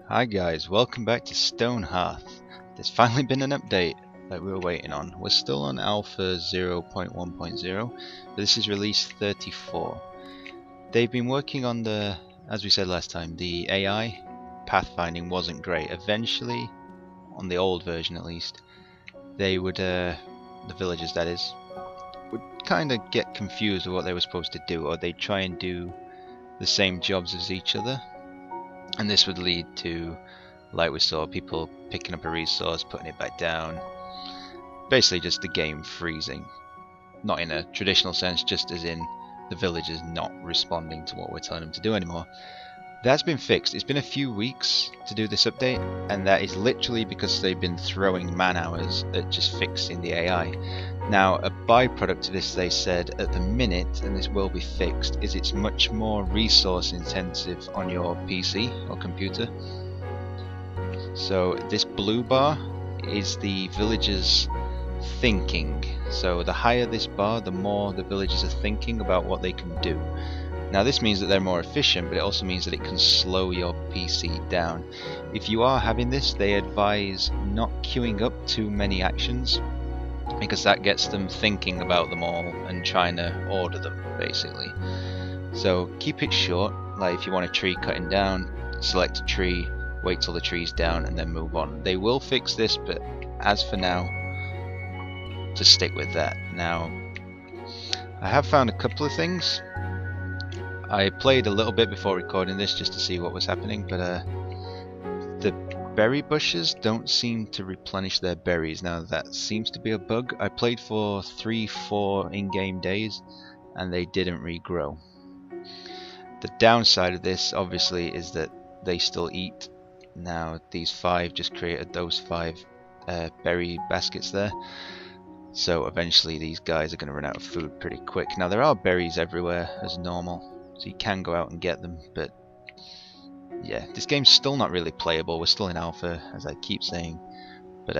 Hi guys, welcome back to Stonehearth. There's finally been an update that we were waiting on. We're still on Alpha 0.1.0, but this is release 34. They've been working on as we said last time, the AI pathfinding wasn't great. Eventually, on the old version at least, they would, the villagers that is, would kind of get confused with what they were supposed to do, or they'd try and do the same jobs as each other. And this would lead to, like we saw, people picking up a resource, putting it back down. Basically just the game freezing. Not in a traditional sense, just as in the villagers not responding to what we're telling them to do anymore. That's been fixed. It's been a few weeks to do this update, and that is literally because they've been throwing man hours at just fixing the AI. Now, a byproduct of this, they said, at the minute, and this will be fixed, is it's much more resource intensive on your PC or computer. So this blue bar is the villagers thinking. So the higher this bar, the more the villagers are thinking about what they can do. Now this means that they're more efficient, but it also means that it can slow your PC down. If you are having this, they advise not queuing up too many actions, because that gets them thinking about them all and trying to order them, basically. So keep it short, like if you want a tree cutting down, select a tree, wait till the tree's down and then move on. They will fix this, but as for now, just stick with that. Now, I have found a couple of things. I played a little bit before recording this just to see what was happening, but the berry bushes don't seem to replenish their berries. Now that seems to be a bug. I played for 3-4 in-game days and they didn't regrow. The downside of this obviously is that they still eat. Now these 5 just created those 5 berry baskets there. So eventually these guys are going to run out of food pretty quick. Now there are berries everywhere as normal, so you can go out and get them, but yeah, this game's still not really playable. We're still in alpha, as I keep saying, but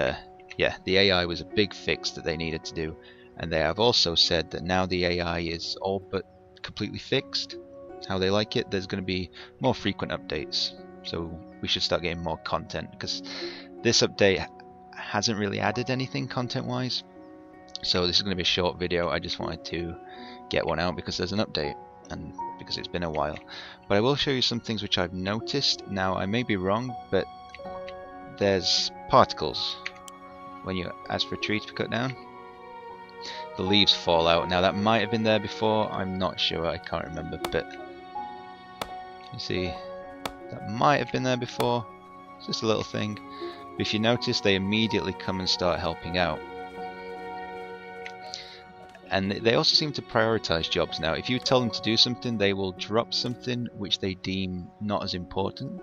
yeah, the AI was a big fix that they needed to do, and they have also said that now the AI is all but completely fixed, how they like it. There's going to be more frequent updates, so we should start getting more content, because this update hasn't really added anything content wise. So this is going to be a short video. I just wanted to get one out because there's an update and because it's been a while. But I will show you some things which I've noticed. Now I may be wrong, but there's particles when you ask for a tree to be cut down. The leaves fall out. Now that might have been there before, I'm not sure, I can't remember, but you see that might have been there before. It's just a little thing. But if you notice, they immediately come and start helping out. And they also seem to prioritize jobs now. If you tell them to do something, they will drop something which they deem not as important.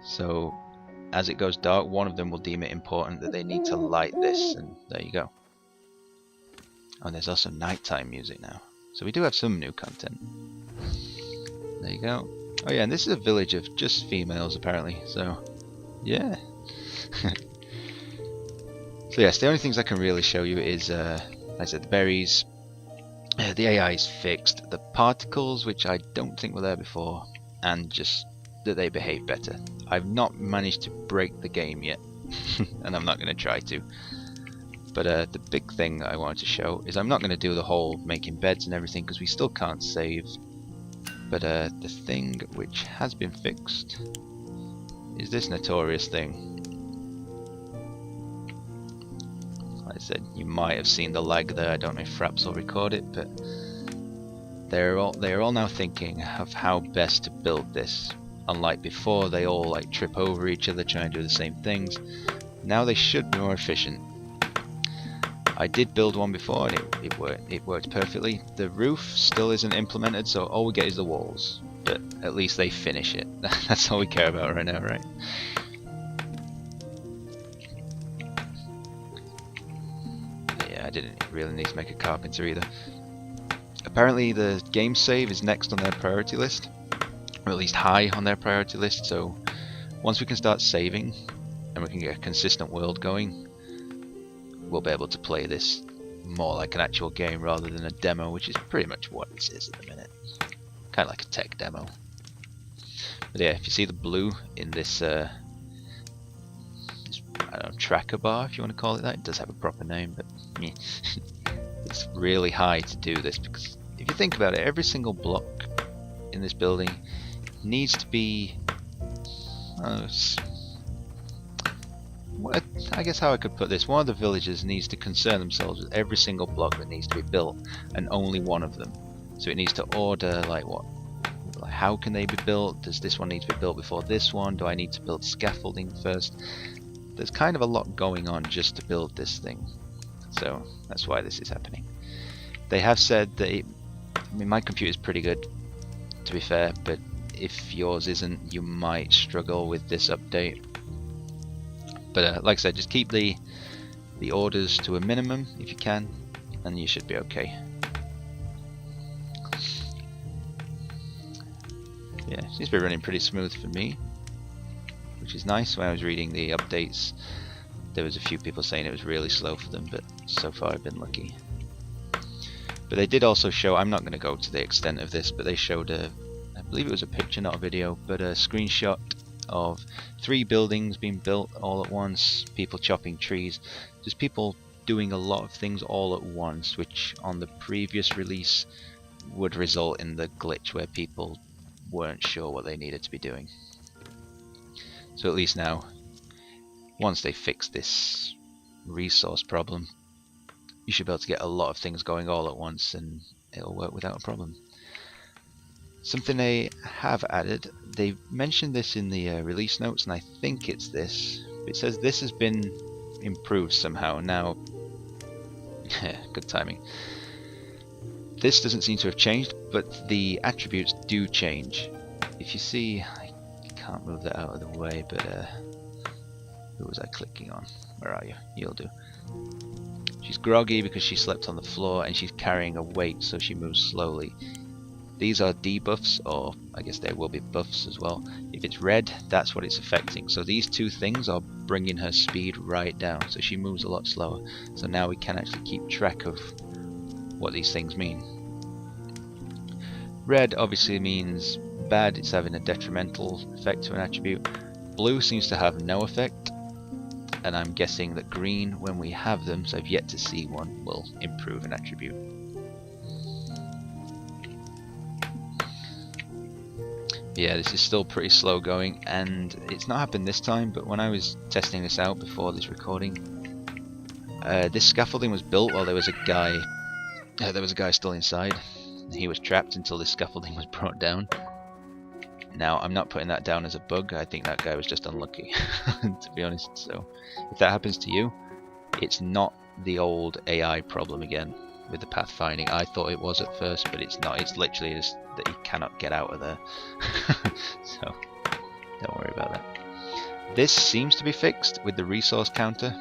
So as it goes dark, one of them will deem it important that they need to light this, and there you go. Oh, and there's also nighttime music now. So we do have some new content. There you go. Oh yeah, and this is a village of just females apparently, so yeah. So yes, the only things I can really show you is like I said, the berries, the AI is fixed, the particles, which I don't think were there before, and just that they behave better. I've not managed to break the game yet, and I'm not going to try to. But the big thing I wanted to show is I'm not going to do the whole making beds and everything because we still can't save. But the thing which has been fixed is this notorious thing. Like I said, you might have seen the lag there. I don't know if Fraps will record it, but they are all now thinking of how best to build this. Unlike before, they all like trip over each other trying to do the same things. Now they should be more efficient. I did build one before and it worked perfectly. The roof still isn't implemented, so all we get is the walls. But at least they finish it. That's all we care about right now, right? I didn't really need to make a carpenter either. Apparently the game save is next on their priority list, or at least high on their priority list, so once we can start saving and we can get a consistent world going, we'll be able to play this more like an actual game rather than a demo, which is pretty much what it is at the minute. Kind of like a tech demo. But yeah, if you see the blue in this, this I don't know, tracker bar, if you want to call it that, it does have a proper name, but yeah. It's really high to do this, because if you think about it, every single block in this building needs to be, I guess how I could put this, one of the villagers needs to concern themselves with every single block that needs to be built, and only one of them. So it needs to order, like, what, like, how can they be built? Does this one need to be built before this one? Do I need to build scaffolding first? There's kind of a lot going on just to build this thing. So that's why this is happening. They have said that I mean, my computer is pretty good, to be fair, but if yours isn't, you might struggle with this update. But like I said, just keep the orders to a minimum if you can, and you should be okay. Yeah, it seems to be running pretty smooth for me, which is nice. When I was reading the updates, there was a few people saying it was really slow for them, but so far I've been lucky. But they did also show, I'm not going to go to the extent of this, but they showed I believe it was a picture, not a video, but a screenshot of 3 buildings being built all at once, people chopping trees, just people doing a lot of things all at once, which on the previous release would result in the glitch where people weren't sure what they needed to be doing. So at least now, once they fix this resource problem, you should be able to get a lot of things going all at once, and it'll work without a problem. Something they have added, they mentioned this in the release notes, and I think it's this. It says this has been improved somehow. Now, good timing. This doesn't seem to have changed, but the attributes do change. If you see, I can't move that out of the way, but who was I clicking on? Where are you? You'll do. She's groggy because she slept on the floor, and she's carrying a weight, so she moves slowly. These are debuffs, or I guess there will be buffs as well. If it's red, that's what it's affecting. So these two things are bringing her speed right down, so she moves a lot slower. So now we can actually keep track of what these things mean. Red obviously means bad, it's having a detrimental effect to an attribute. Blue seems to have no effect, and I'm guessing that green, when we have them, so I've yet to see one, will improve an attribute. Yeah, this is still pretty slow going, and it's not happened this time, but when I was testing this out before this recording, this scaffolding was built while there was a guy still inside. He was trapped until this scaffolding was brought down. Now, I'm not putting that down as a bug, I think that guy was just unlucky, to be honest. So, if that happens to you, it's not the old AI problem again with the pathfinding. I thought it was at first, but it's not. It's literally just that he cannot get out of there. So, don't worry about that. This seems to be fixed with the resource counter.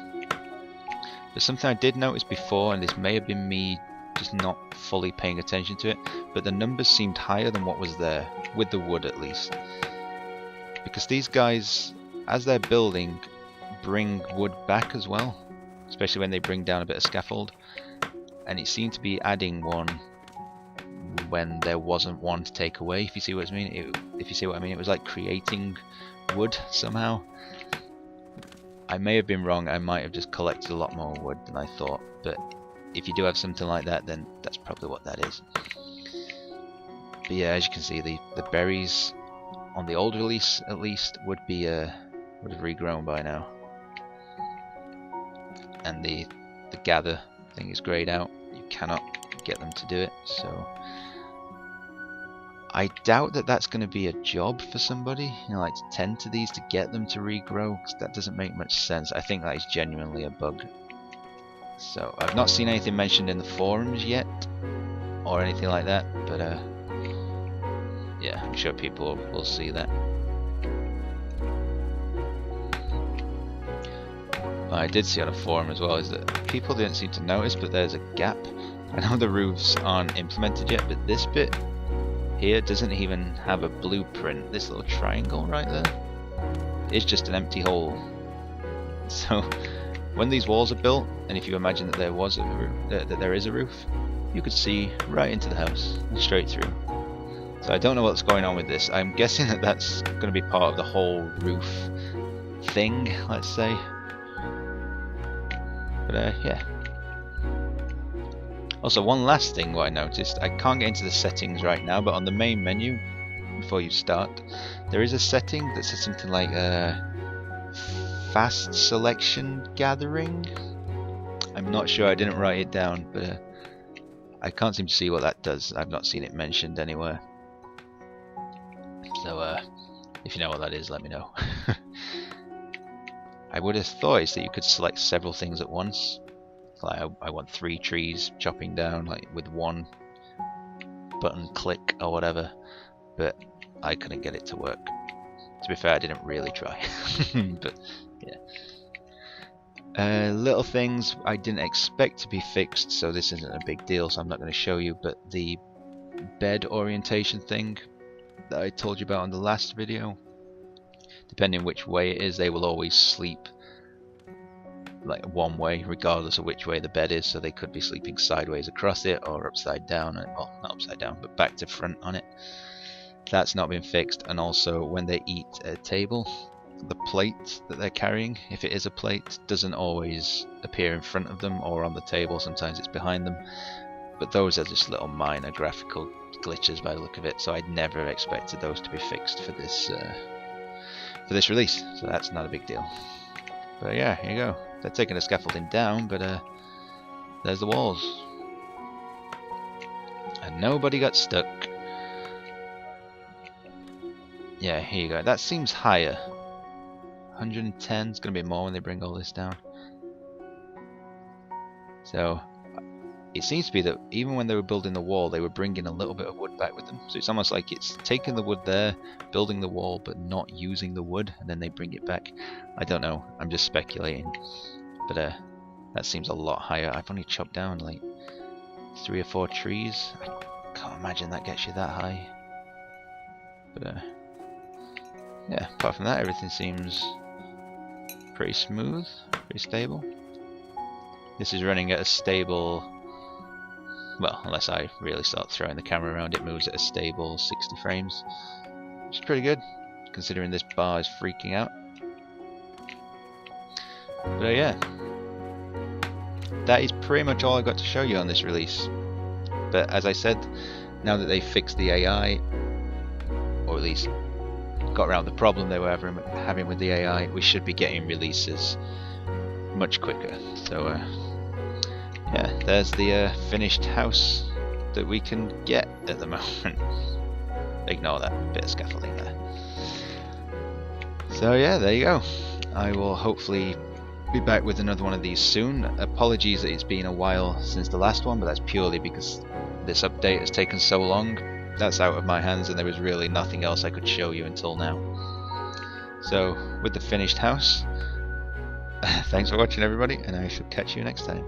But something I did notice before, and this may have been me just not fully paying attention to it, but the numbers seemed higher than what was there, with the wood at least. Because these guys, as they're building, bring wood back as well, especially when they bring down a bit of scaffold. And it seemed to be adding one when there wasn't one to take away, if you see what I mean. It was like creating wood somehow. I may have been wrong, I might have just collected a lot more wood than I thought, but if you do have something like that, then that's probably what that is. But yeah, as you can see, the berries on the old release at least would have regrown by now. And the gather thing is grayed out. You cannot get them to do it, so I doubt that that's going to be a job for somebody, you know, like to tend to these to get them to regrow, because that doesn't make much sense. I think that is genuinely a bug. So I've not seen anything mentioned in the forums yet or anything like that, but yeah, I'm sure people will see that. What I did see on a forum as well is that people didn't seem to notice, but there's a gap. I know the roofs aren't implemented yet, but this bit here doesn't even have a blueprint. This little triangle right there is just an empty hole. So when these walls are built, and if you imagine that there is a roof, you could see right into the house, straight through. So I don't know what's going on with this. I'm guessing that that's going to be part of the whole roof thing, let's say. But yeah. Also, one last thing what I noticed, I can't get into the settings right now, but on the main menu, before you start, there is a setting that says something like fast selection gathering. I'm not sure, I didn't write it down, but I can't seem to see what that does. I've not seen it mentioned anywhere. So if you know what that is, let me know. I would have thought is that you could select several things at once. Like I want 3 trees chopping down, like with one button click or whatever, but I couldn't get it to work. To be fair, I didn't really try. But yeah. Little things I didn't expect to be fixed, so this isn't a big deal, so I'm not going to show you, but the bed orientation thing that I told you about in the last video, depending which way it is, they will always sleep like one way regardless of which way the bed is, so they could be sleeping sideways across it or upside down, well, not upside down but back to front on it. That's not been fixed. And also when they eat at a table, the plate that they're carrying, if it is a plate, doesn't always appear in front of them or on the table, sometimes it's behind them, but those are just little minor graphical glitches by the look of it, so I'd never expected those to be fixed for this release, so that's not a big deal. But yeah, here you go. They're taking the scaffolding down, but there's the walls. And nobody got stuck. Yeah, here you go. That seems higher. 110 is going to be more when they bring all this down. So it seems to be that even when they were building the wall, they were bringing a little bit of wood back with them. So it's almost like it's taking the wood there, building the wall, but not using the wood, and then they bring it back. I don't know. I'm just speculating. But that seems a lot higher. I've only chopped down like 3 or 4 trees. I can't imagine that gets you that high. But yeah, apart from that, everything seems pretty smooth, pretty stable. This is running at a stable, well, unless I really start throwing the camera around, it moves at a stable 60 frames, which is pretty good, considering this bar is freaking out. But yeah, that is pretty much all I've got to show you on this release. But as I said, now that they've fixed the AI, or at least got around the problem they were having with the AI, we should be getting releases much quicker. So yeah, there's the finished house that we can get at the moment. Ignore that bit of scaffolding there. So yeah, there you go. I will hopefully be back with another one of these soon. Apologies that it's been a while since the last one, but that's purely because this update has taken so long. That's out of my hands, and there was really nothing else I could show you until now. So with the finished house, thanks for watching everybody, and I shall catch you next time.